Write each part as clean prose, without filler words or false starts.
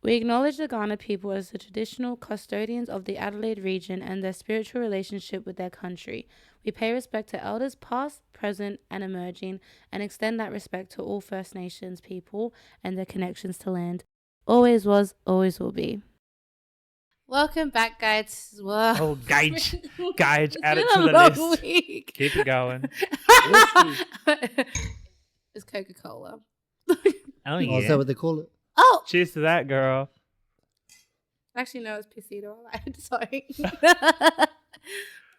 We acknowledge the Ghana people as the traditional custodians of the Adelaide region and their spiritual relationship with their country. We pay respect to elders past, present, and emerging, and extend that respect to all First Nations people and their connections to land. Always was, always will be. Welcome back, guys. Whoa. Oh, Gage, add it It's to been the a long list. week. Keep it going. It's Coca-Cola. Oh, Oh, yeah. is that what they call it? Oh, Cheers to that, girl. actually, no, it's Pisito. I lied. Sorry.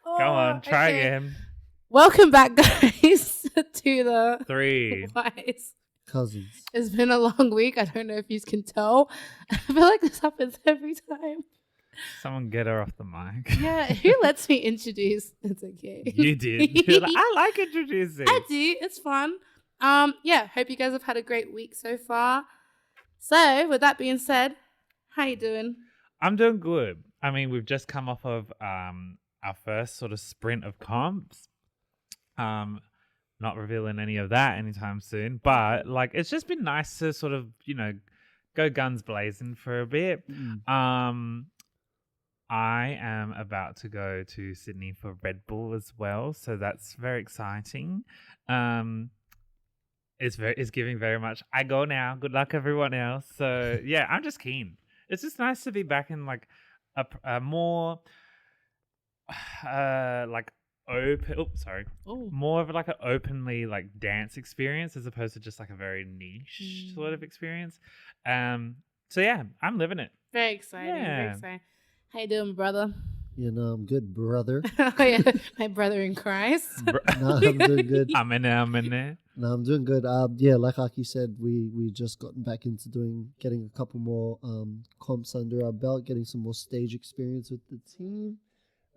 Go on, try okay. again. Welcome back, guys, to the 3. Wise. Cousins. It's been a long week. I don't know if you can tell. I feel like this happens every time. Someone get her off the mic. Yeah, who lets me introduce? It's okay. You did. You're like, I like introducing. I do. It's fun. Yeah, hope you guys have had a great week so far. So, with that being said, how you doing? I'm doing good. I mean, we've just come off of our first sort of sprint of comps. Not revealing any of that anytime soon, but like it's just been nice to sort of, go guns blazing for a bit. I am about to go to Sydney for Red Bull as well, so that's very exciting. It's giving very much. I go now. Good luck, everyone else. So yeah, I'm just keen. It's just nice to be back in like a more like open. Oops, sorry. Oh, More of like an openly like dance experience as opposed to just like a very niche sort of experience. So yeah, I'm living it. very exciting. Very Yeah. exciting. How you doing, brother? You know, I'm good, brother. Oh yeah, my brother in Christ. No, I'm doing good. I'm in there. No, I'm doing good. Yeah, like Aki said, we just gotten back into getting a couple more comps under our belt, getting some more stage experience with the team,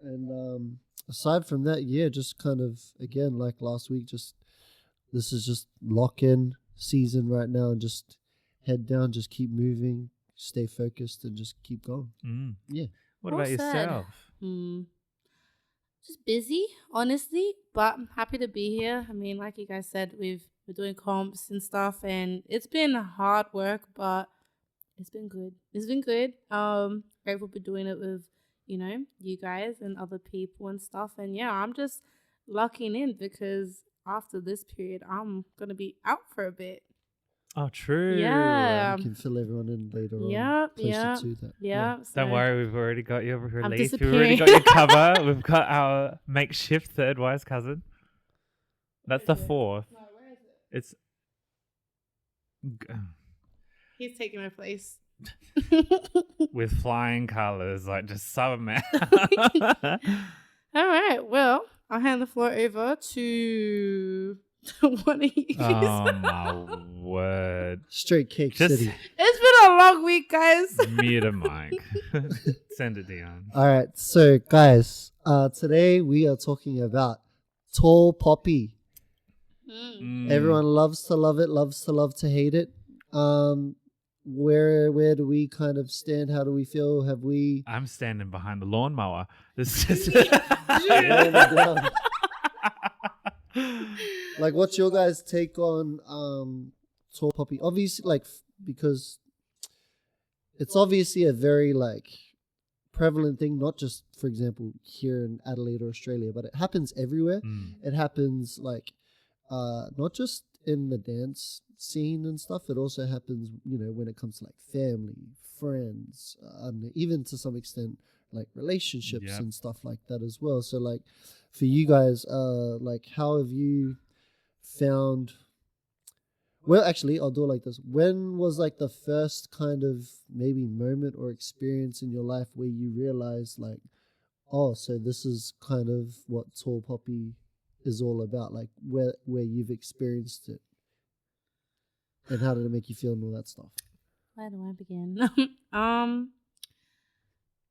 and aside from that, yeah, just kind of again like last week, this is just lock in season right now, and just head down, just keep moving, stay focused, and just keep going. Yeah. What Well about said. yourself? Just busy, honestly, but I'm happy to be here. I mean, like you guys said, we're doing comps and stuff, and it's been hard work, but it's been good. It's been good. Grateful for doing it with, you guys and other people and stuff. And yeah, I'm just locking in because after this period, I'm gonna be out for a bit. Oh, true. Yeah. You can fill everyone in later on. Yep, Closer yep, to that. Yeah. Don't worry, we've already got your relief. We've disappearing. already got your cover. We've got our makeshift third wise cousin. That's the 4th. No, where is it? It's He's taking my place. with flying colors, like just Superman. All right. Well, I'll hand the floor over to one of you. Oh my word! Straight Cake Just City. It's been a long week, guys. mute a mic. Send it, Dion. All right, so guys, today we are talking about Tall Poppy. Everyone loves to love it, loves to love to hate it. Where do we kind of stand? How do we feel? Have we? I'm standing behind the lawnmower. This is Like, what's your guys' take on Tall Poppy? Obviously, like because it's obviously a very like prevalent thing, not just for example here in Adelaide or Australia, but it happens everywhere. It happens like not just in the dance scene and stuff. It also happens, when it comes to like family, friends, and even to some extent like relationships and stuff like that as well. So like for you guys, like how have you found? Well, actually, I'll do it like this. When was like the first kind of maybe moment or experience in your life where you realized like, oh, so this is kind of what Tall Poppy is all about, like where you've experienced it, and how did it make you feel and all that stuff? Where do I begin?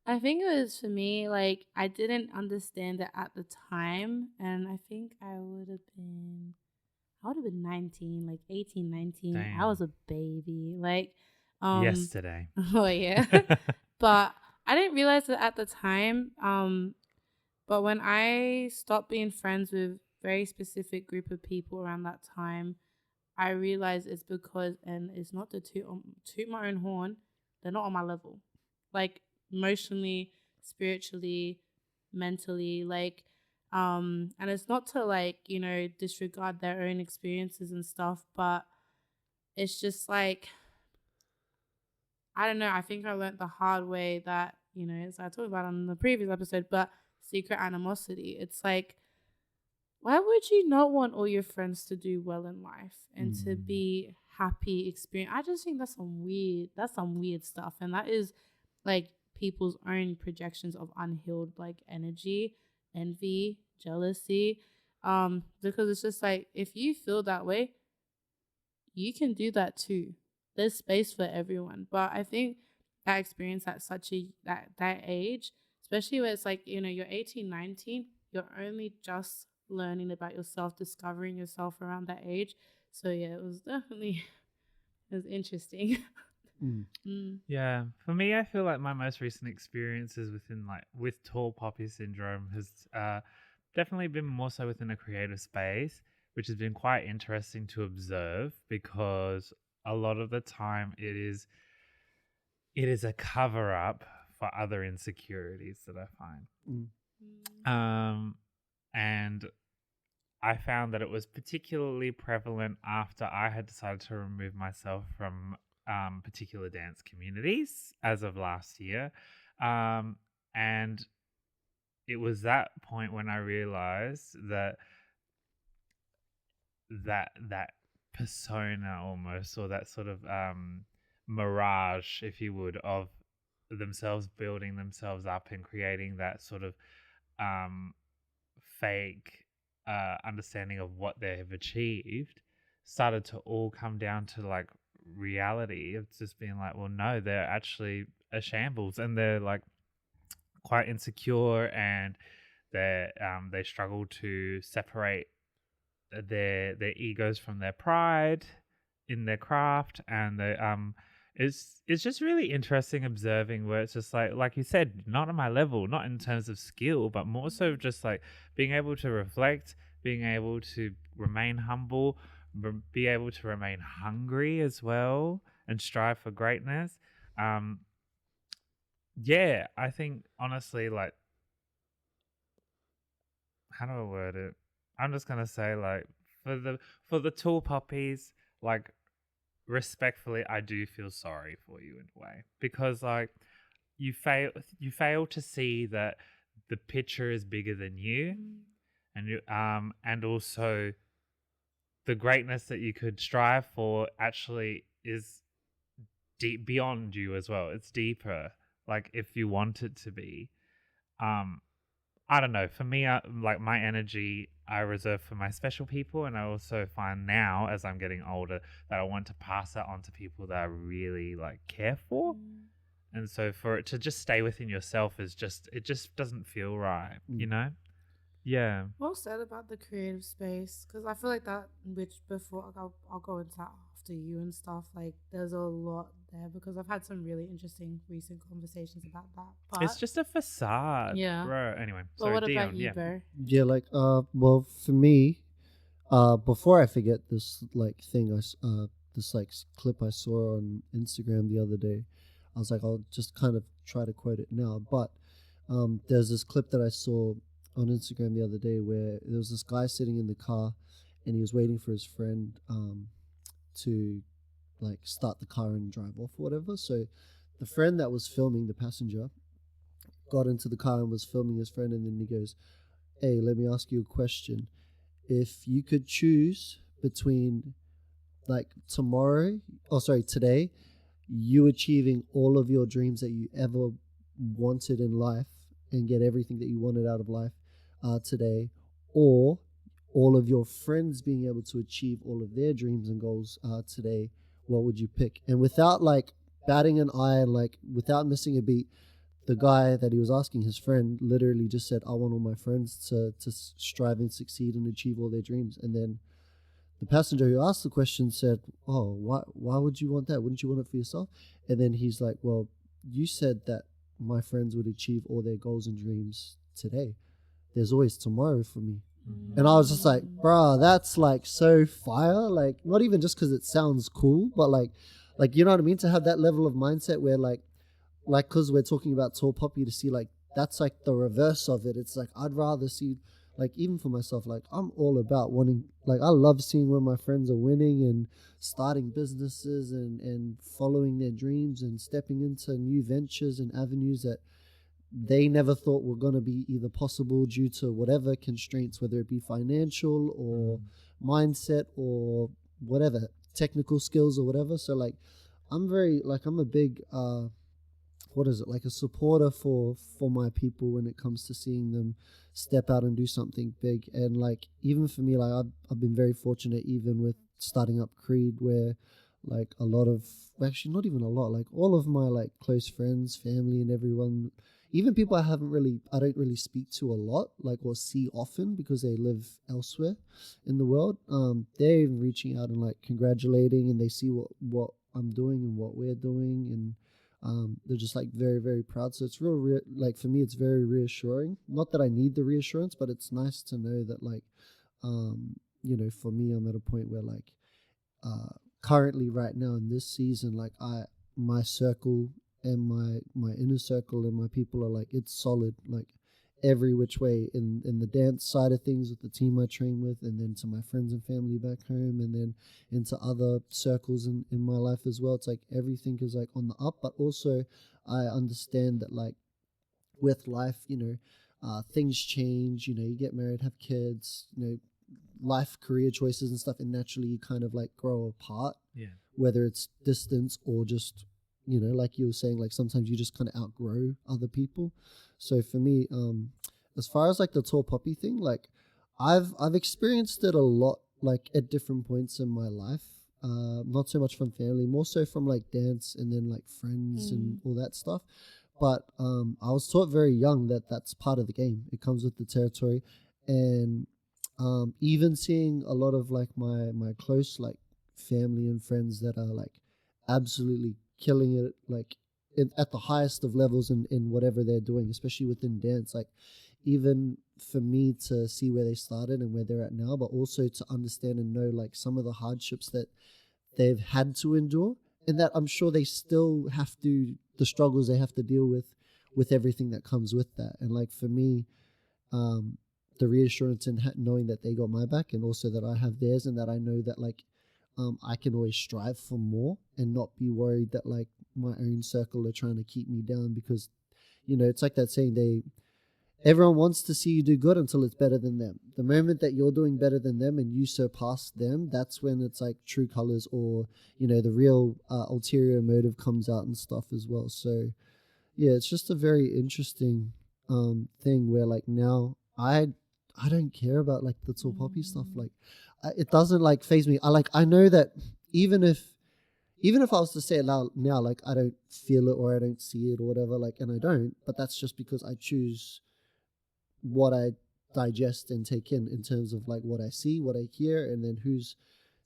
I think it was for me, like I didn't understand it at the time, and I think I would have been 19, like 18, 19. Damn. I was a baby, like yesterday. Oh yeah. But I didn't realize it at the time. But when I stopped being friends with very specific group of people around that time, I realized it's because, and it's not to toot my own horn, they're not on my level, like emotionally, spiritually, mentally, like and it's not to like, you know, disregard their own experiences and stuff, but it's just like, I don't know, I think I learned the hard way that, you know, as I talked about on the previous episode, but secret animosity. It's like, why would you not want all your friends to do well in life and to be happy experience? I just think that's some weird stuff. And that is like people's own projections of unhealed like energy, envy, jealousy. Because it's just like, if you feel that way, you can do that too. There's space for everyone. But I think that experience at such a that age, especially where it's like, you know, you're 18, 19, you're only just learning about yourself, discovering yourself around that age. So yeah, it was interesting. Yeah, for me, I feel like my most recent experiences with tall poppy syndrome has definitely been more so within a creative space, which has been quite interesting to observe, because a lot of the time it is a cover up for other insecurities that I find. And I found that it was particularly prevalent after I had decided to remove myself from particular dance communities as of last year. And it was that point when I realized that persona almost, or that sort of mirage, if you would, of themselves building themselves up and creating that sort of fake understanding of what they have achieved, started to all come down to like reality of just being like, well, no, they're actually a shambles, and they're like quite insecure, and they struggle to separate their egos from their pride in their craft. And it's just really interesting observing, where it's just like you said, not on my level, not in terms of skill, but more so just like being able to reflect, being able to remain humble, be able to remain hungry as well, and strive for greatness. Yeah, I think honestly, like, how do I word it? I'm just gonna say, like, for the tall poppies, like, respectfully, I do feel sorry for you in a way, because like you fail to see that the picture is bigger than you, and also the greatness that you could strive for actually is deep beyond you as well. It's deeper, like, if you want it to be. I don't know. For me, like, my energy I reserve for my special people, and I also find now, as I'm getting older, that I want to pass that on to people that I really like care for. And so for it to just stay within yourself it just doesn't feel right, you know? Yeah. Well said about the creative space, because I feel like that, which before I'll go into that after you and stuff, like there's a lot there, because I've had some really interesting recent conversations about that. But It's just a facade, Yeah. bro. Anyway, but sorry, what Dion, about you, yeah. Bo? Yeah, like well, for me, before I forget this like thing, this like clip I saw on Instagram the other day. I was like, I'll just kind of try to quote it now, but there's this clip that I saw on Instagram the other day where there was this guy sitting in the car, and he was waiting for his friend to like start the car and drive off or whatever. So the friend that was filming, the passenger, got into the car and was filming his friend, and then he goes, "Hey, let me ask you a question. If you could choose between like today, you achieving all of your dreams that you ever wanted in life and get everything that you wanted out of life today, or all of your friends being able to achieve all of their dreams and goals today, what would you pick?" And without like batting an eye and like without missing a beat, the guy that he was asking, his friend, literally just said, "I want all my friends to strive and succeed and achieve all their dreams." And then the passenger who asked the question said, "Oh, why would you want that? Wouldn't you want it for yourself?" And then he's like, "Well, you said that my friends would achieve all their goals and dreams today. There's always tomorrow for me." And I was just like, bruh, that's like so fire. Like, not even just because it sounds cool, but like like, you know what I mean, to have that level of mindset where like because we're talking about tall poppy, to see like that's like the reverse of it. It's like I'd rather see, like, even for myself, like I'm all about wanting, like I love seeing when my friends are winning and starting businesses and following their dreams and stepping into new ventures and avenues that they never thought were going to be either possible due to whatever constraints, whether it be financial or mindset or whatever, technical skills or whatever. So like I'm a big what is it, like a supporter for my people when it comes to seeing them step out and do something big. And like even for me, like I've been very fortunate even with starting up Creed, where like a lot of, actually not even a lot, like all of my like close friends, family and everyone, even people I don't really speak to a lot, like, or see often because they live elsewhere in the world, they're even reaching out and like congratulating, and they see what I'm doing and what we're doing, and they're just like very, very proud. So it's like for me, it's very reassuring. Not that I need the reassurance, but it's nice to know that like, for me, I'm at a point where like, currently right now in this season, like my circle and my inner circle and my people are like, it's solid, like every which way in the dance side of things with the team I train with, and then to my friends and family back home, and then into other circles in my life as well. It's like everything is like on the up, but also I understand that like with life, things change, you get married, have kids, life, career choices and stuff, and naturally you kind of like grow apart. Yeah. Whether it's distance or just, like you were saying, like sometimes you just kind of outgrow other people. So for me, as far as like the tall poppy thing, like I've experienced it a lot, like at different points in my life. Not so much from family, more so from like dance and then like friends and all that stuff. But I was taught very young that that's part of the game. It comes with the territory. And even seeing a lot of like my close like family and friends that are like absolutely killing it, like at the highest of levels in whatever they're doing, especially within dance, like even for me to see where they started and where they're at now, but also to understand and know like some of the hardships that they've had to endure, and that I'm sure they still have to, the struggles they have to deal with everything that comes with that. And like for me, the reassurance in knowing that they got my back, and also that I have theirs, and that I know that like I can always strive for more and not be worried that like my own circle are trying to keep me down, because it's like that saying, everyone wants to see you do good until it's better than them. The moment that you're doing better than them and you surpass them, that's when it's like true colors, or the real ulterior motive comes out and stuff as well. So yeah, it's just a very interesting thing where like now I don't care about like the tall poppy stuff. Like it doesn't like phase me. I know that even if I was to say it loud now, like I don't feel it or I don't see it or whatever, like, and I don't, but that's just because I choose what I digest and take in terms of like what I see, what I hear, and then who's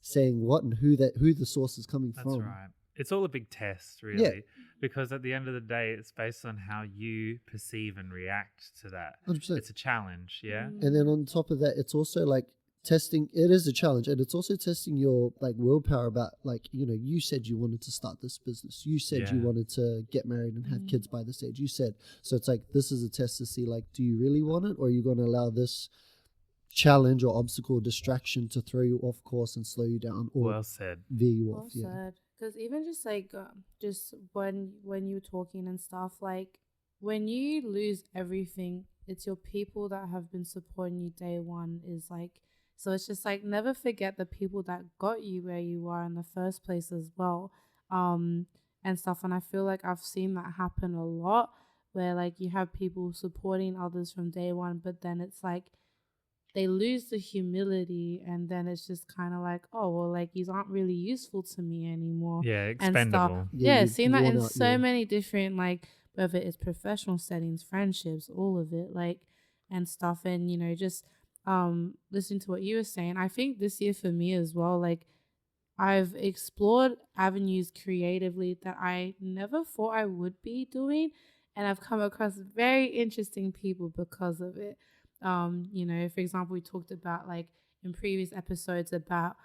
saying what and who the source is coming from. That's right. It's all a big test, really, because at the end of the day, it's based on how you perceive and react to that. 100%. It's a challenge, yeah? And then on top of that, it's also like testing, it is a challenge, and it's also testing your like willpower about like, you said you wanted to start this business. You said you wanted to get married and have kids by this age. You said, so it's like, this is a test to see like, do you really want it, or are you going to allow this challenge or obstacle or distraction to throw you off course and slow you down, or well said, veer you well off? said. Because even just like just when you're talking and stuff, like when you lose everything, it's your people that have been supporting you day one, is like, so it's just like never forget the people that got you where you are in the first place as well, and stuff. And I feel like I've seen that happen a lot, where like you have people supporting others from day one, but then it's like they lose the humility, and then it's just kind of like, oh well, like these aren't really useful to me anymore. yeah, And stuff. expendable. Yeah, you seeing that in worn out, so many different, like whether it's professional settings, friendships, all of it, like, and stuff. And just listening to what you were saying, I think this year for me as well, like I've explored avenues creatively that I never thought I would be doing, and I've come across very interesting people because of it. For example, we talked about like in previous episodes about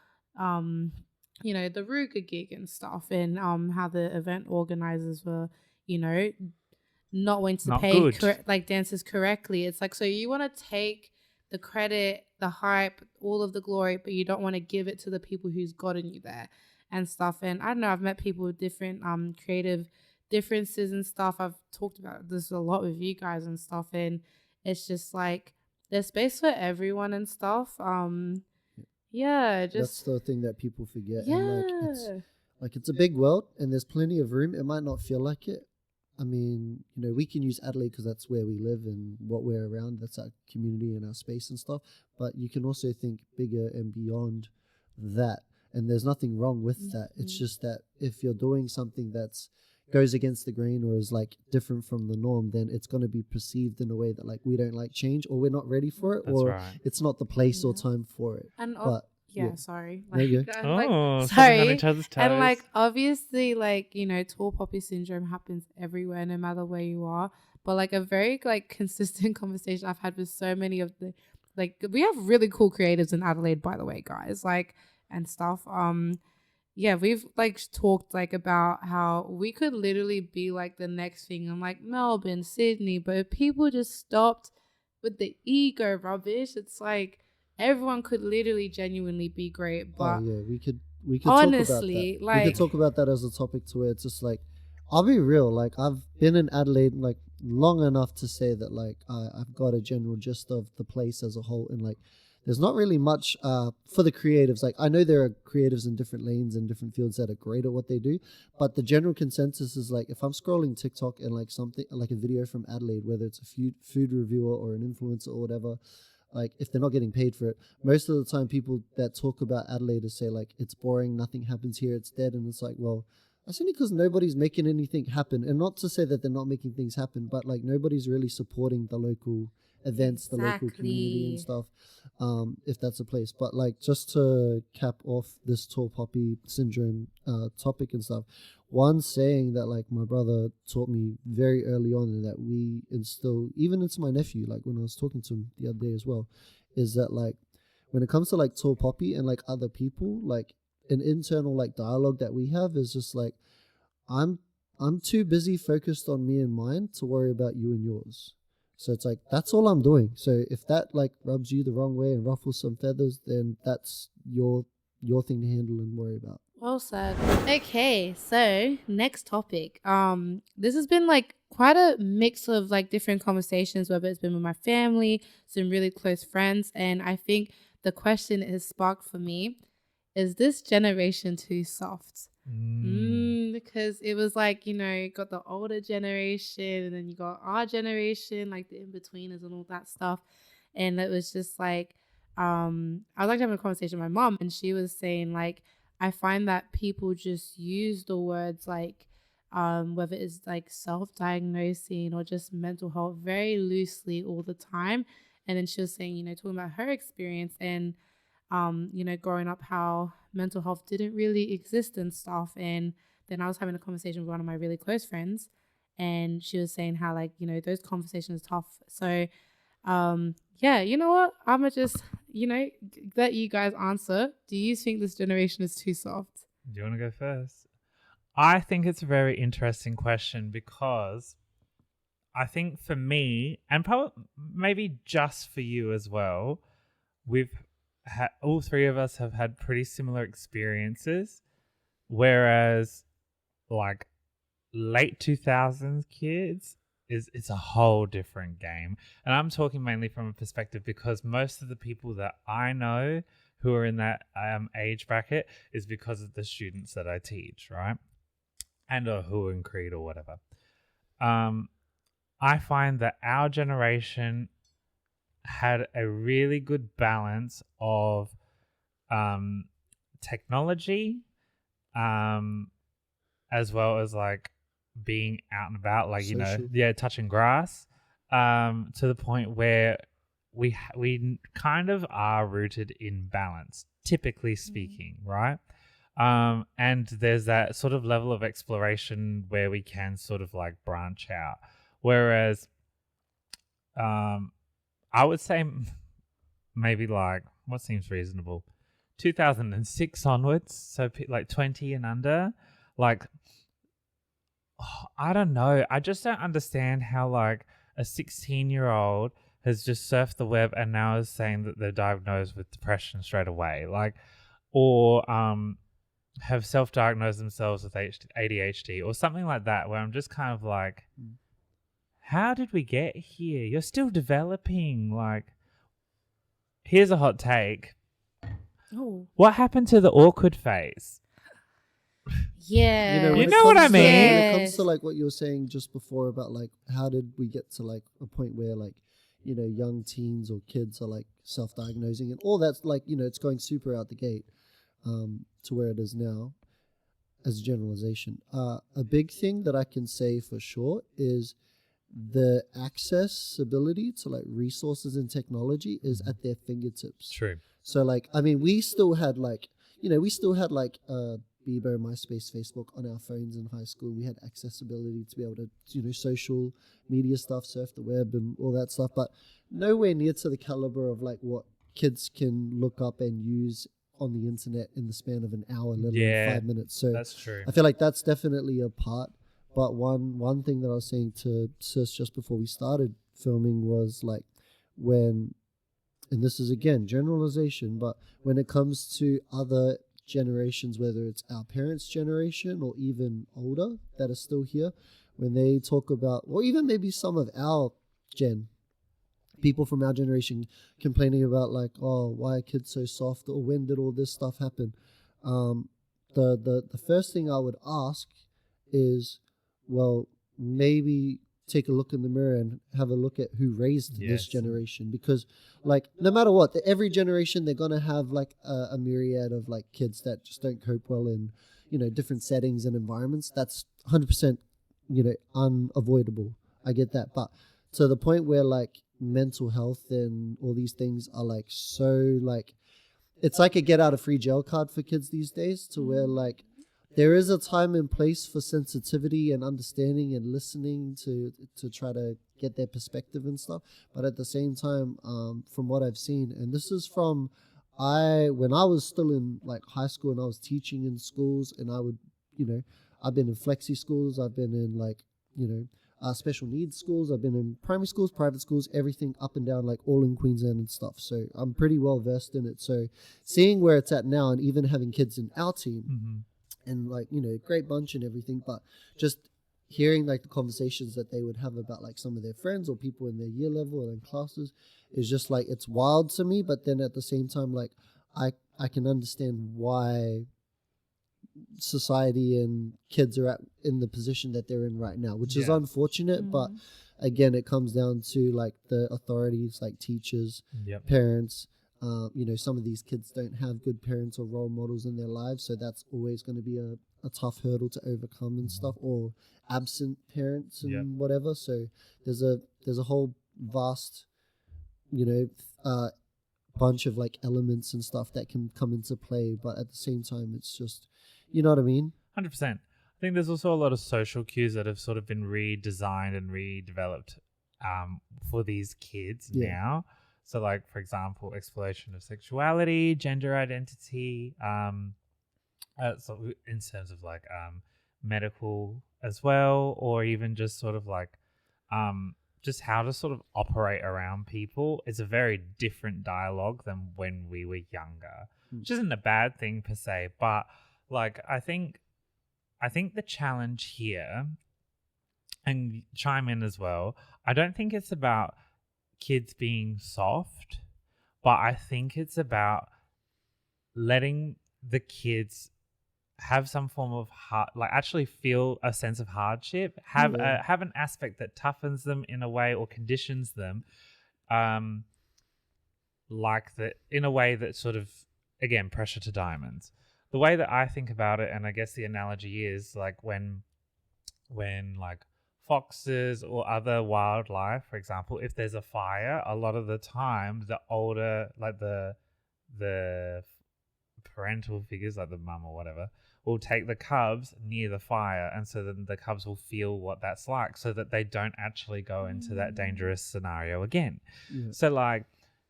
the Ruger gig and stuff, and how the event organizers were, not wanting to Not pay good. dancers correctly. It's like, so you want to take the credit, the hype, all of the glory, but you don't want to give it to the people who's gotten you there and stuff. And I don't know, I've met people with different creative differences and stuff. I've talked about this a lot with you guys and stuff, and it's just like there's space for everyone and stuff. Yeah, That's just the thing that people forget. yeah. And it's a big world and there's plenty of room. It might not feel like it. I mean, we can use Adelaide because that's where we live and what we're around. That's our community and our space and stuff. But you can also think bigger and beyond that. And there's nothing wrong with that. It's just that if you're doing something that's goes against the grain or is like different from the norm, then it's going to be perceived in a way that like we don't like change or we're not ready for it. That's or right. it's not the place or time for it. And But sorry. There you Like, Oh, stepping sorry. on each other's toes. And like obviously tall poppy syndrome happens everywhere no matter where you are. But like a very consistent conversation I've had with so many of the we have really cool creatives in Adelaide, by the way, guys, and stuff. Yeah, we've talked about how we could literally be the next thing in Melbourne, Sydney, but if people just stopped with the ego rubbish, it's everyone could literally genuinely be great. But we could honestly, talk about that. We could talk about that as a topic to where it's just I'll be real, I've been in Adelaide long enough to say that I've got a general gist of the place as a whole, and there's not really much for the creatives. I know there are creatives in different lanes and different fields that are great at what they do, but the general consensus is if I'm scrolling TikTok and something a video from Adelaide, whether it's a food reviewer or an influencer or whatever, if they're not getting paid for it, most of the time people that talk about Adelaide say it's boring, nothing happens here, it's dead, and it's well, that's only because nobody's making anything happen. And not to say that they're not making things happen, but nobody's really supporting the local events, the local community and stuff, if that's a place. But just to cap off this tall poppy syndrome topic and stuff, one saying that my brother taught me very early on, and that we instill even into my nephew, when I was talking to him the other day as well, is that when it comes to tall poppy and other people, an internal dialogue that we have is just I'm too busy focused on me and mine to worry about you and yours. So it's that's all I'm doing. So if that rubs you the wrong way and ruffles some feathers, then that's your thing to handle and worry about. Well said. Okay, so next topic. This has been quite a mix of different conversations, whether it's been with my family, some really close friends, and I think the question it has sparked for me is this generation too soft? Because it was you got the older generation and then you got our generation, the in-betweeners and all that stuff. And it was just I was having a conversation with my mom, and she was saying I find that people just use the words whether it's self-diagnosing or just mental health very loosely all the time. And then she was saying, talking about her experience and growing up, how mental health didn't really exist and stuff. And then I was having a conversation with one of my really close friends, and she was saying how those conversations are tough. So yeah, you know what? I'ma just let you guys answer. Do you think this generation is too soft? Do you want to go first? I think it's a very interesting question, because I think for me, and probably maybe just for you as well, all three of us have had pretty similar experiences, whereas late 2000s kids it's a whole different game. And I'm talking mainly from a perspective because most of the people that I know who are in that age bracket is because of the students that I teach, right? And or who are in Creed or whatever. I find that our generation had a really good balance of technology, as well as being out and about, social. Touching grass, to the point where we kind of are rooted in balance, typically speaking, right? And there's that sort of level of exploration where we can sort of branch out, whereas I would say maybe what seems reasonable, 2006 onwards, so like 20 and under, like, I don't know. I just don't understand how like a 16-year-old has just surfed the web and now is saying that they're diagnosed with depression straight away, like, or have self-diagnosed themselves with ADHD or something like that, where I'm just kind of like, how did we get here? You're still developing. Like, here's a hot take. Oh, What happened to the awkward phase? yeah. You know what I mean? When it comes Yes. to like what you were saying just before about like how did we get to like a point where like, you know, young teens or kids are like self-diagnosing and all that's like, you know, it's going super out the gate to where it is now as a generalization. A big thing that I can say for sure is the accessibility to like resources and technology is at their fingertips. True. So like, I mean, we still had like, you know, Bebo, MySpace, Facebook on our phones in high school. We had accessibility to be able to, you know, social media stuff, surf the web and all that stuff, but nowhere near to the caliber of like what kids can look up and use on the internet in the span of an hour, let alone 5 minutes. So That's true. I feel like that's definitely a part. But one thing that I was saying to Sis just before we started filming was like when, and this is again generalization, but when it comes to other generations, whether it's our parents' generation or even older that are still here, when they talk about, or even maybe some of our people from our generation complaining about like, oh, why are kids so soft, or when did all this stuff happen? The first thing I would ask is, well, maybe take a look in the mirror and have a look at who raised this generation, because like no matter what, every generation they're gonna have like a myriad of like kids that just don't cope well in, you know, different settings and environments. That's 100%, you know, unavoidable. I get that, but to the point where like mental health and all these things are like so like, it's like a get out of free jail card for kids these days, to where like there is a time and place for sensitivity and understanding and listening to try to get their perspective and stuff. But at the same time, from what I've seen, and this is from when I was still in like high school and I was teaching in schools, and I would, you know, I've been in flexi schools, I've been in like, you know, special needs schools, I've been in primary schools, private schools, everything up and down, like all in Queensland and stuff. So I'm pretty well versed in it. So seeing where it's at now, and even having kids in our team, and like, you know, great bunch and everything, but just hearing like the conversations that they would have about like some of their friends or people in their year level or in classes is just like, it's wild to me. But then at the same time, like I can understand why society and kids are in the position that they're in right now, which is unfortunate. But again, it comes down to like the authorities, like teachers, parents. You know, some of these kids don't have good parents or role models in their lives, so that's always going to be a tough hurdle to overcome and stuff, or absent parents and whatever. So there's a whole vast, you know, bunch of like elements and stuff that can come into play, but at the same time, it's just, you know what I mean? 100%. I think there's also a lot of social cues that have sort of been redesigned and redeveloped for these kids now. So, like, for example, exploration of sexuality, gender identity, so in terms of like medical as well, or even just sort of like just how to sort of operate around people. It's a very different dialogue than when we were younger, which isn't a bad thing per se, but like I think the challenge here, and chime in as well, I don't think it's about kids being soft, but I think it's about letting the kids have some form of actually feel a sense of hardship, have an aspect that toughens them in a way or conditions them, like that, in a way that sort of, again, pressure to diamonds. The way that I think about it, and I guess the analogy is like when like foxes or other wildlife, for example, if there's a fire, a lot of the time the older, like the parental figures, like the mum or whatever, will take the cubs near the fire, and so then the cubs will feel what that's like, so that they don't actually go into that dangerous scenario again. So like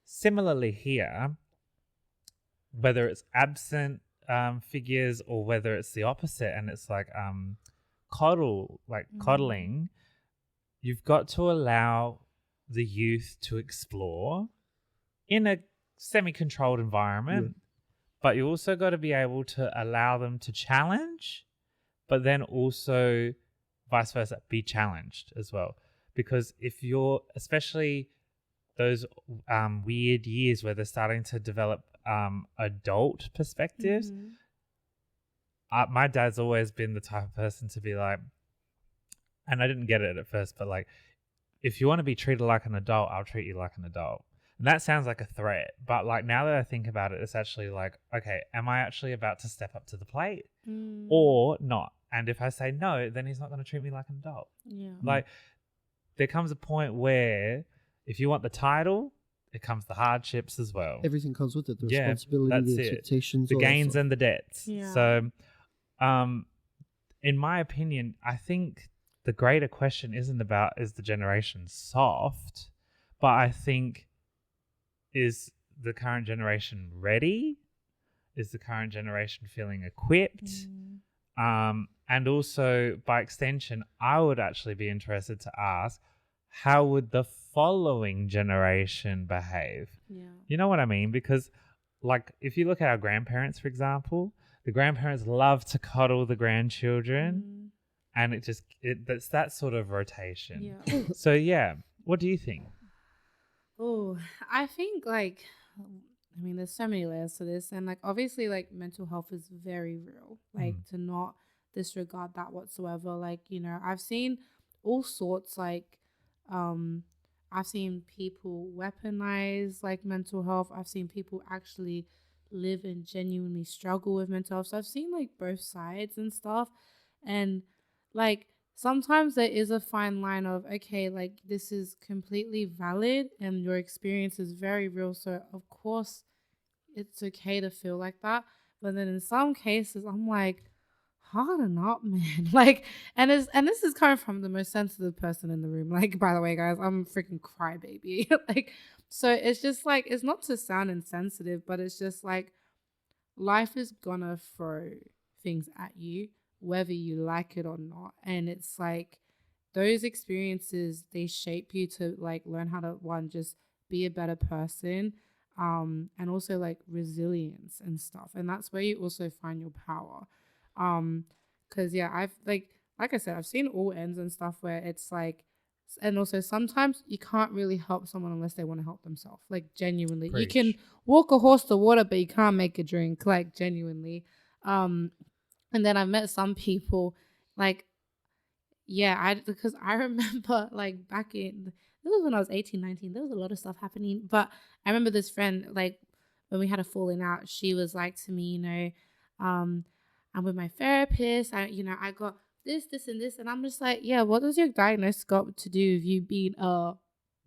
similarly here, whether it's absent figures or whether it's the opposite, and it's like coddling, you've got to allow the youth to explore in a semi-controlled environment, but you also got to be able to allow them to challenge, but then also vice versa, be challenged as well. Because if you're, especially those weird years where they're starting to develop adult perspectives, my dad's always been the type of person to be like, and I didn't get it at first, but like, if you want to be treated like an adult, I'll treat you like an adult. And that sounds like a threat, but like now that I think about it, it's actually like, okay, am I actually about to step up to the plate or not? And if I say no, then he's not going to treat me like an adult. Yeah. Like there comes a point where if you want the title, it comes the hardships as well. Everything comes with it. The Yeah, responsibility, that's the it. expectations. The all that gains stuff. and the debts. Yeah. So in my opinion, I think the greater question isn't about is the generation soft, but I think is the current generation ready? Is the current generation feeling equipped? And also, by extension, I would actually be interested to ask, how would the following generation behave? Yeah. You know what I mean? Because, like, if you look at our grandparents, for example, the grandparents love to coddle the grandchildren, and it's that sort of rotation. Yeah. So, yeah, what do you think? Oh, I think like, I mean, there's so many layers to this, and like obviously, like mental health is very real. Like to not disregard that whatsoever. Like, you know, I've seen all sorts. Like, I've seen people weaponize like mental health. I've seen people actually live and genuinely struggle with mental health. So I've seen like both sides and stuff, and like sometimes there is a fine line of, okay, like this is completely valid and your experience is very real. So of course it's okay to feel like that. But then in some cases I'm like, harden up, man. Like, and this is coming from the most sensitive person in the room. Like, by the way, guys, I'm a freaking crybaby. Like, so it's just like, it's not to sound insensitive, but it's just like life is gonna throw things at you, whether you like it or not. And it's like those experiences, they shape you to like learn how to just be a better person, and also like resilience and stuff. And that's where you also find your power. Because yeah, I've like I said, I've seen all ends and stuff where it's like, and also sometimes you can't really help someone unless they want to help themselves. Like genuinely, you can walk a horse to water, but you can't make a drink. Like genuinely. And then I've met some people like, yeah, because I remember like back in, this was when I was 18, 19, there was a lot of stuff happening. But I remember this friend, like when we had a falling out, she was like to me, you know, I'm with my therapist. I got this, and this. And I'm just like, yeah, what does your diagnosis got to do with you being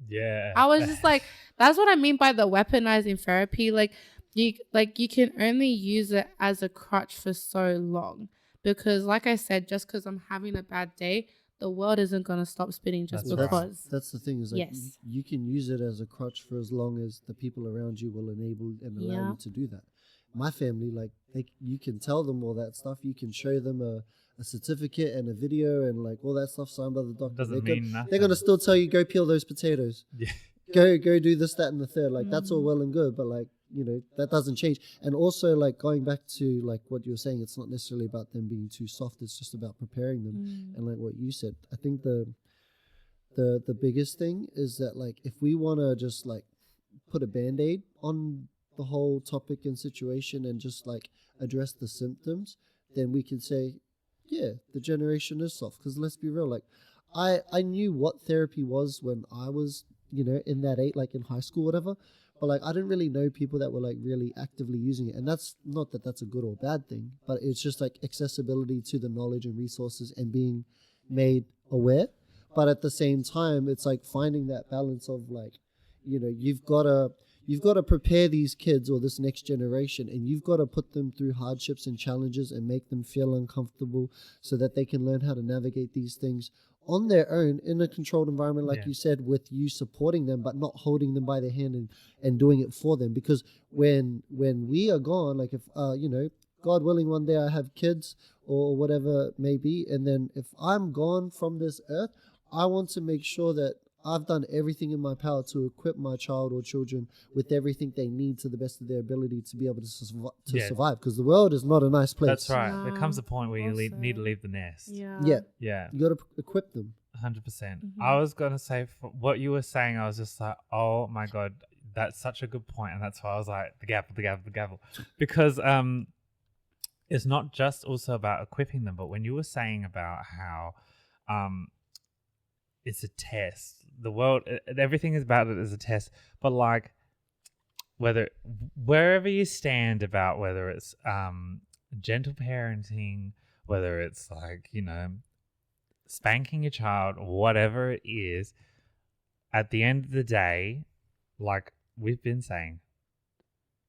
Yeah. I was just like, that's what I mean by the weaponizing therapy. Like you can only use it as a crutch for so long, because like I said, just because I'm having a bad day, the world isn't gonna stop spinning just because. That's the thing, is like you can use it as a crutch for as long as the people around you will enable and allow you to do that. My family, like you can tell them all that stuff. You can show them a certificate and a video and like all that stuff signed by the doctor. Doesn't mean nothing. They're gonna still tell you, go peel those potatoes. Yeah. Go do this, that, and the third. Like that's all well and good, but like, you know, that doesn't change. And also like going back to like what you were saying, it's not necessarily about them being too soft. It's just about preparing them. And like what you said, I think the biggest thing is that like if we want to just like put a band-aid on the whole topic and situation and just like address the symptoms, then we can say, yeah, the generation is soft. Because let's be real, like I knew what therapy was when I was, you know, in that age, like in high school, whatever. But like I didn't really know people that were like really actively using it. And that's not that that's a good or bad thing, but it's just like accessibility to the knowledge and resources and being made aware. But at the same time, it's like finding that balance of like, you know, you've got to prepare these kids or this next generation, and you've got to put them through hardships and challenges and make them feel uncomfortable so that they can learn how to navigate these things on their own in a controlled environment, like Yeah. you said, with you supporting them but not holding them by the hand and doing it for them. Because when we are gone, like if God willing, one day I have kids or whatever it may be, and then if I'm gone from this earth, I want to make sure that I've done everything in my power to equip my child or children with everything they need to the best of their ability to be able to Yeah. survive. Because the world is not a nice place. That's right. There No, comes a point where you also. need to leave the nest. Yeah, Yeah. you got to equip them. 100%. Mhm. I was going to say, for what you were saying, I was just like, oh my God, that's such a good point. And that's why I was like, the gavel. Because it's not just also about equipping them, but when you were saying about how it's a test, the world, everything is about it as a test, but like wherever you stand about whether it's gentle parenting, whether it's like, spanking your child, whatever it is, at the end of the day, like we've been saying,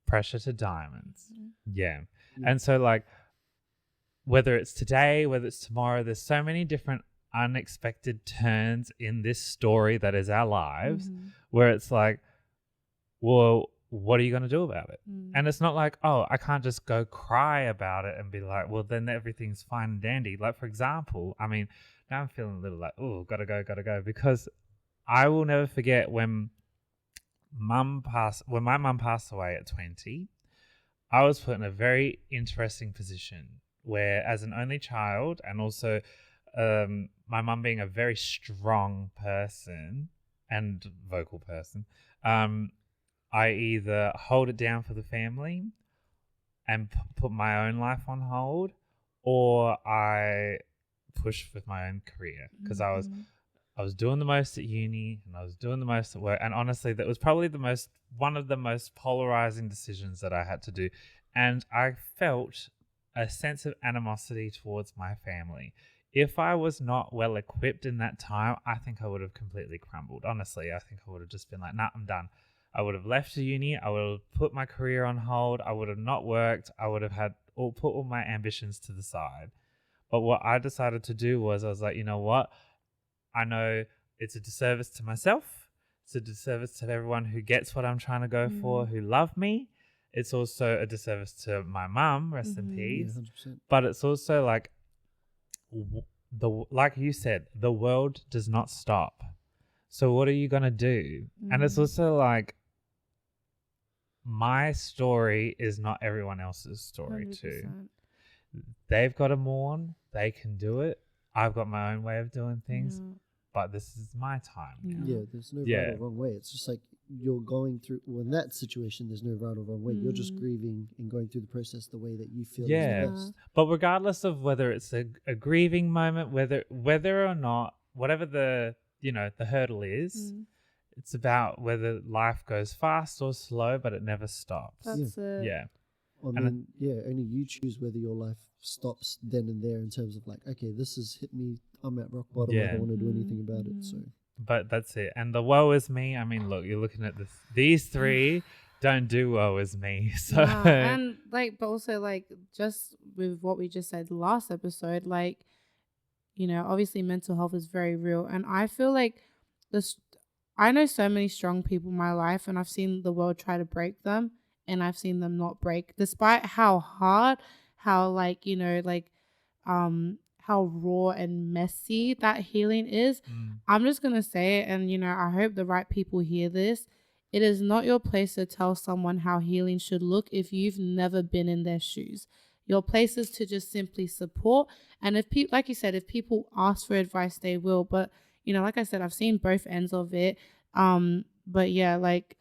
pressure to diamonds. Yeah. And so like whether it's today, whether it's tomorrow, there's so many different unexpected turns in this story that is our lives where it's like, well, what are you going to do about it? And it's not like, oh, I can't just go cry about it and be like, well, then everything's fine and dandy. Like, for example, I mean, now I'm feeling a little like, oh, gotta go. Because I will never forget when my mum passed away at 20, I was put in a very interesting position where as an only child and also my mum being a very strong person and vocal person, I either hold it down for the family and put my own life on hold, or I push with my own career because I was doing the most at uni and I was doing the most at work. And honestly, that was probably one of the most polarizing decisions that I had to do. And I felt a sense of animosity towards my family. If I was not well equipped in that time, I think I would have completely crumbled. Honestly, I think I would have just been like, nah, I'm done. I would have left the uni. I would have put my career on hold. I would have not worked. I would have put all my ambitions to the side. But what I decided to do was I was like, you know what? I know it's a disservice to myself. It's a disservice to everyone who gets what I'm trying to go for, who love me. It's also a disservice to my mum, rest in peace. Yeah, 100%. But it's also like, like you said, the world does not stop. So what are you going to do? And it's also like, my story is not everyone else's story 100%. too. They've got to mourn. They can do it. I've got my own way of doing things, but this is my time now. Yeah, there's no right or wrong way. It's just like you're going through. Well, in that situation, there's no right or wrong way. You're just grieving and going through the process the way that you feel. Yeah, is best. but regardless of whether it's a grieving moment, whether or not, whatever the hurdle is, it's about whether life goes fast or slow, but it never stops. That's it. Yeah. I mean, only you choose whether your life stops then and there in terms of like, okay, this has hit me. I'm at rock bottom. I don't want to do anything about it. So, but that's it. And the woe is me. I mean, look, you're looking at this. These three don't do woe is me. So and like, but also like, just with what we just said last episode, like, obviously mental health is very real, and I feel like I know so many strong people in my life, and I've seen the world try to break them, and I've seen them not break, despite how hard, how how raw and messy that healing is. I'm just gonna say it, and I hope the right people hear this. It is not your place to tell someone how healing should look if you've never been in their shoes. Your place is to just simply support. And if people, like you said, if people ask for advice, they will. But like I said, I've seen both ends of it. But yeah, like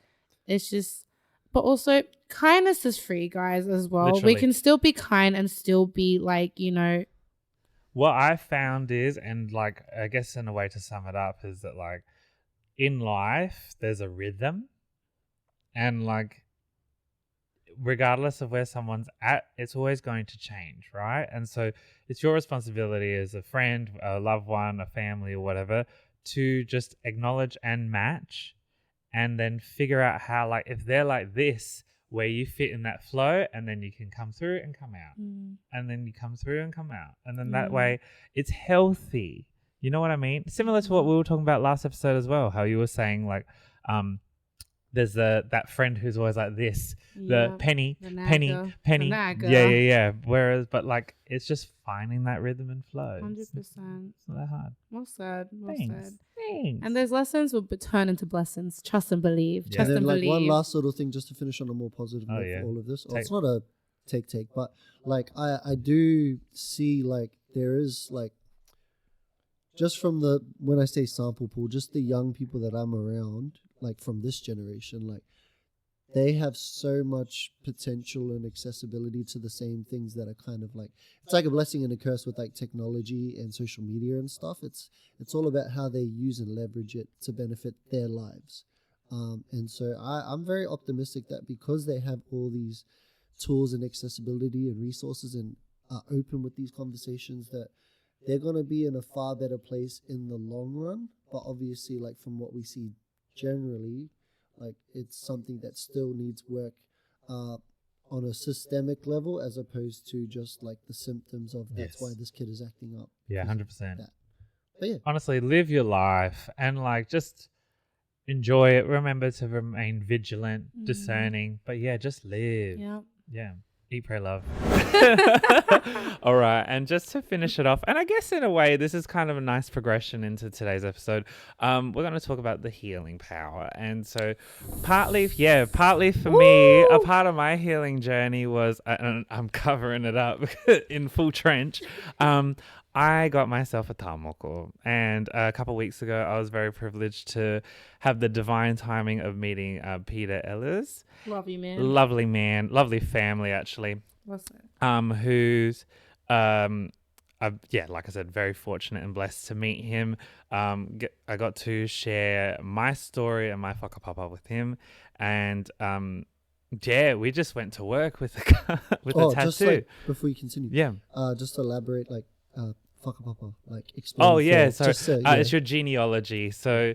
it's just. But also, kindness is free, guys, as well. Literally. We can still be kind and still be like, What I found is, and like, I guess in a way to sum it up, is that like in life, there's a rhythm, and like, regardless of where someone's at, it's always going to change, right? And so it's your responsibility as a friend, a loved one, a family or whatever, to just acknowledge and match, and then figure out how, like, if they're like this, where you fit in that flow, and then you can come through and come out, and then you come through and come out, and then that way it's healthy. You know what I mean? Similar to what we were talking about last episode as well, how you were saying like there's that friend who's always like this, the penny. The Yeah. Whereas, but like, it's just finding that rhythm and flow. 100%. It's not that hard. Well said. Thanks. And those lessons will turn into blessings. Trust and believe. Yeah. Trust And and then like one believe. last little thing just to finish on a more positive note for all of this. It's not a take, but like I do see like there is like just from when I say sample pool, just the young people that I'm around, like from this generation, like they have so much potential and accessibility to the same things that are kind of like, it's like a blessing and a curse with like technology and social media and stuff. It's all about how they use and leverage it to benefit their lives. And so I'm very optimistic that because they have all these tools and accessibility and resources and are open with these conversations, that they're going to be in a far better place in the long run. But obviously, like from what we see generally, like it's something that still needs work on a systemic level, as opposed to just like the symptoms of that's why this kid is acting up. Yeah, 100%. But yeah, honestly, live your life and like just enjoy it. Remember to remain vigilant, discerning, but yeah, just live. Yeah. Eat, pray, love. All right. And just to finish it off, and I guess in a way, this is kind of a nice progression into today's episode. We're going to talk about the healing power. And so partly for me, a part of my healing journey was, and I'm covering it up in full trench. I got myself a tamoko, and a couple of weeks ago, I was very privileged to have the divine timing of meeting Peter Ellis. Lovely man. Lovely man, lovely family, actually. What's that? Who's, like I said, very fortunate and blessed to meet him. I got to share my story and my whakapapa with him, and we just went to work with a tattoo. Just like, before you continue, just to elaborate, like, whakapapa, like explain. Oh yeah, it's your genealogy. So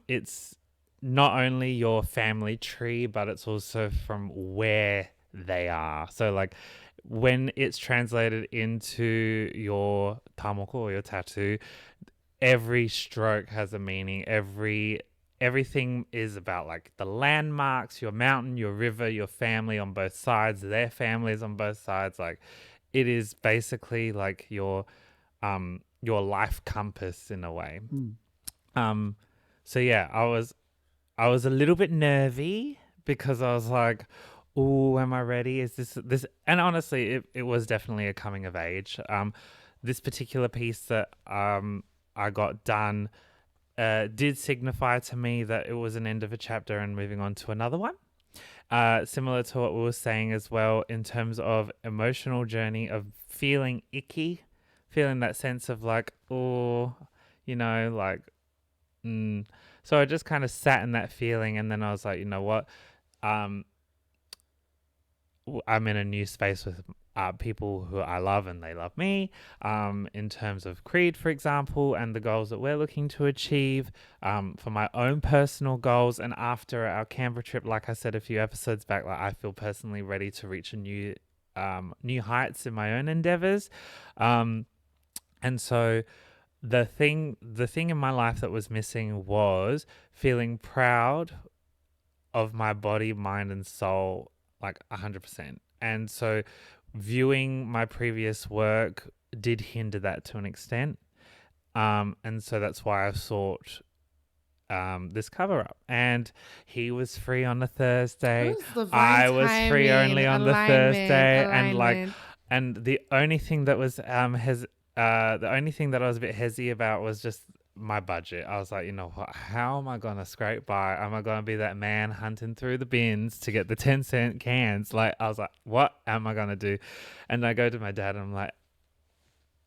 it's not only your family tree, but it's also from where they are. So like when it's translated into your tamoko or your tattoo, every stroke has a meaning. Everything is about like the landmarks, your mountain, your river, your family on both sides, their families on both sides. Like it is basically like your life compass in a way. So yeah, I was a little bit nervy because I was like, oh, am I ready? Is this? And honestly, it was definitely a coming of age. This particular piece that I got done did signify to me that it was an end of a chapter and moving on to another one. Similar to what we were saying as well in terms of emotional journey of feeling icky, feeling that sense of like, oh, like, So I just kind of sat in that feeling, and then I was like, you know what? I'm in a new space with people who I love and they love me, in terms of Creed, for example, and the goals that we're looking to achieve, for my own personal goals. And after our Canberra trip, like I said a few episodes back, like I feel personally ready to reach a new heights in my own endeavors. And so the thing in my life that was missing was feeling proud of my body, mind, and soul, like 100%. And so viewing my previous work did hinder that to an extent. And so that's why I sought this cover up. And he was free on the Thursday. I was free only on the Thursday. And the only thing that was the only thing that I was a bit hezzy about was just my budget. I was like, you know what, how am I going to scrape by? Am I going to be that man hunting through the bins to get the 10-cent cans? Like, I was like, what am I going to do? And I go to my dad and I'm like,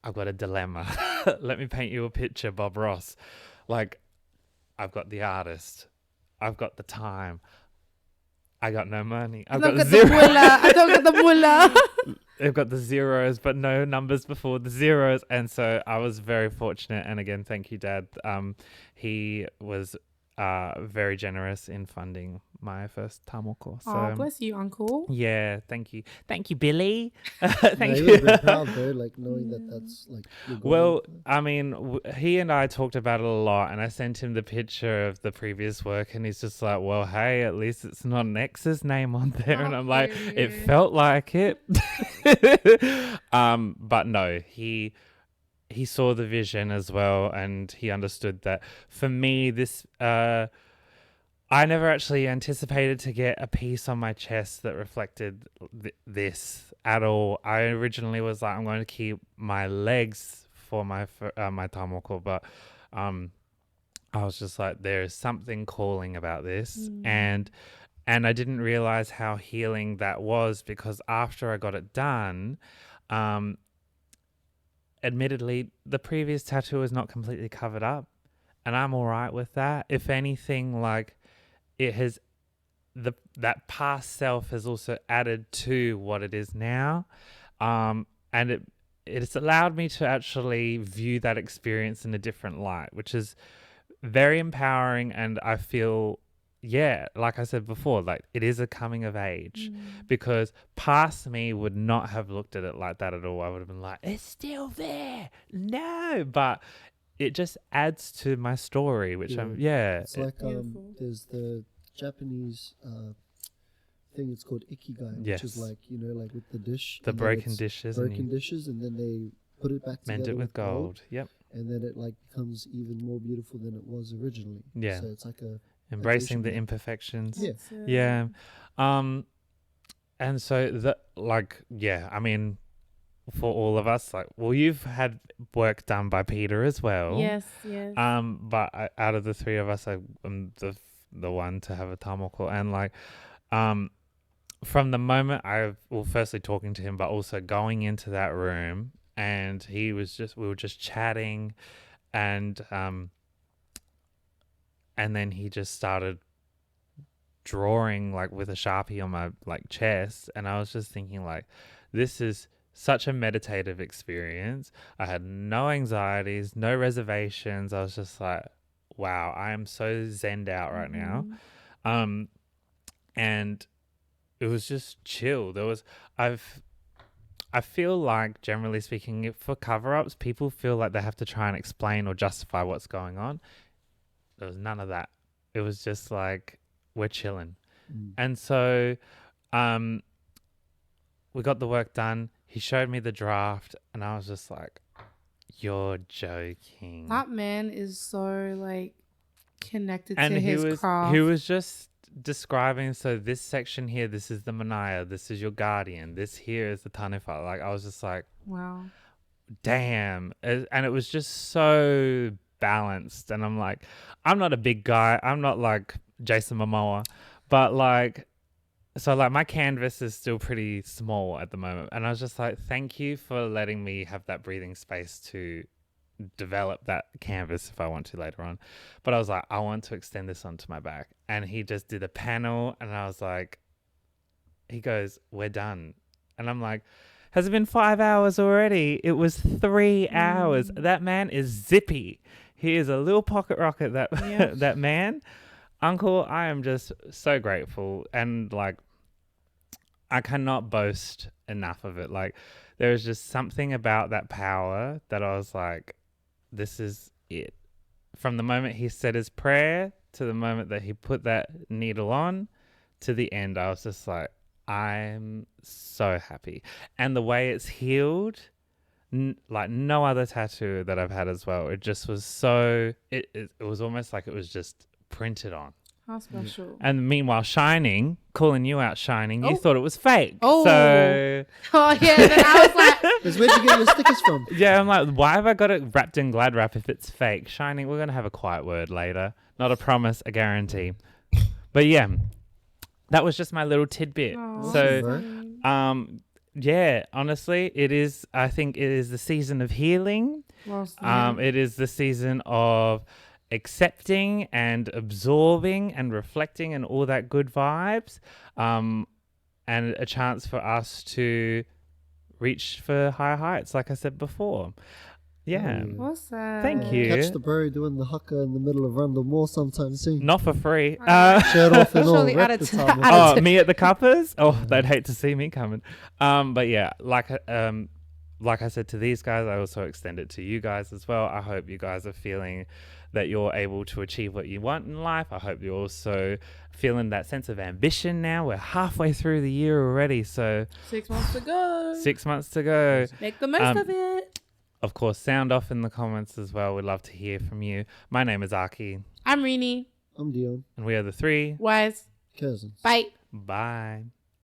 I've got a dilemma. Let me paint you a picture, Bob Ross. Like, I've got the artist. I've got the time. I got no money. I don't get the mullah. I've got the zeros, but no numbers before the zeros. And so I was very fortunate. And again, thank you, Dad. He was very generous in funding my first Tamil course. So, Oh, bless you, Uncle. yeah, thank you, Billy. No, Thank he you. would have been proud though, like knowing that that's like your goal. Well, I mean, he and I talked about it a lot, and I sent him the picture of the previous work, and he's just like, well, hey, at least it's not an ex's name on there. And I'm like, it felt like it. But no, he saw the vision as well, and he understood that for me, this, I never actually anticipated to get a piece on my chest that reflected this at all. I originally was like, I'm going to keep my legs for my tamoko, but I was just like, there is something calling about this, and I didn't realize how healing that was, because after I got it done, admittedly, the previous tattoo is not completely covered up, and I'm all right with that. If anything, like, it has, that past self has also added to what it is now, and it's allowed me to actually view that experience in a different light, which is very empowering. And I feel, yeah, like I said before, like it is a coming of age, because past me would not have looked at it like that at all. I would have been like, it's still there, no, but it just adds to my story, which It's like there's the Japanese thing. It's called ikigai, which is like, you know, like with the dish, the broken dishes, and then they put it back mend together it with gold. Yep. And then it like becomes even more beautiful than it was originally. Yeah. So it's like embracing the imperfections. Yeah. And so I mean, for all of us, like, well, you've had work done by Peter as well. Yes. But out of the three of us, I'm the one to have a tamoko, and like, from the moment firstly talking to him, but also going into that room, and we were just chatting, and then he just started drawing like with a Sharpie on my like chest, and I was just thinking like, this is such a meditative experience. I had no anxieties, no reservations. I was just like, wow, I am so zenned out right now. And it was just chill. I feel like, generally speaking, for cover-ups, people feel like they have to try and explain or justify what's going on. There was none of that. It was just like, we're chilling. And so we got the work done. He showed me the draft, and I was just like, you're joking. That man is so like connected and to his craft. He was just describing, so this section here, this is the Manaya, this is your guardian, this here is the Tanifa. Like, I was just like, wow, damn. And it was just so balanced. And I'm like, I'm not a big guy. I'm not like Jason Momoa, but like, so like my canvas is still pretty small at the moment. And I was just like, thank you for letting me have that breathing space to develop that canvas if I want to later on. But I was like, I want to extend this onto my back. And he just did a panel, and I was like, he goes, we're done. And I'm like, has it been 5 hours already? It was 3 hours. That man is zippy. He is a little pocket rocket, that man. Uncle, I am just so grateful, and like, I cannot boast enough of it. Like, there was just something about that power that I was like, this is it. From the moment he said his prayer to the moment that he put that needle on to the end, I was just like, I'm so happy. And the way it's healed, like no other tattoo that I've had as well. It just was so, it was almost like it was just printed on. How special. And meanwhile, Shining, calling you out, Shining, you thought it was fake. Oh. So, yeah. Then I was like, because where'd you get your stickers from? yeah, I'm like, why have I got it wrapped in Glad Wrap if it's fake? Shining, we're going to have a quiet word later. Not a promise, a guarantee. But yeah, that was just my little tidbit. oh, So, yeah, honestly, it is, I think it is the season of healing. It is the season of accepting and absorbing and reflecting and all that good vibes, and a chance for us to reach for higher heights, like I said before. Yeah. Yeah. Awesome. Thank you. Catch the bro doing the haka in the middle of Rundle Mall sometime soon. Not for free. Shirt off and all. Surely Rep out the of time time. off. Oh, me at the cuppers? Oh, they'd hate to see me coming. But yeah, like I said to these guys, I also extend it to you guys as well. I hope you guys are feeling that you're able to achieve what you want in life. I hope you're also feeling that sense of ambition now. We're halfway through the year already, so 6 months to go. 6 months to go. Make the most of it. Of course, sound off in the comments as well. We'd love to hear from you. My name is Aki, I'm Rini. I'm Dion. and we are the 3 Wise. Cousins. Bye. Bye.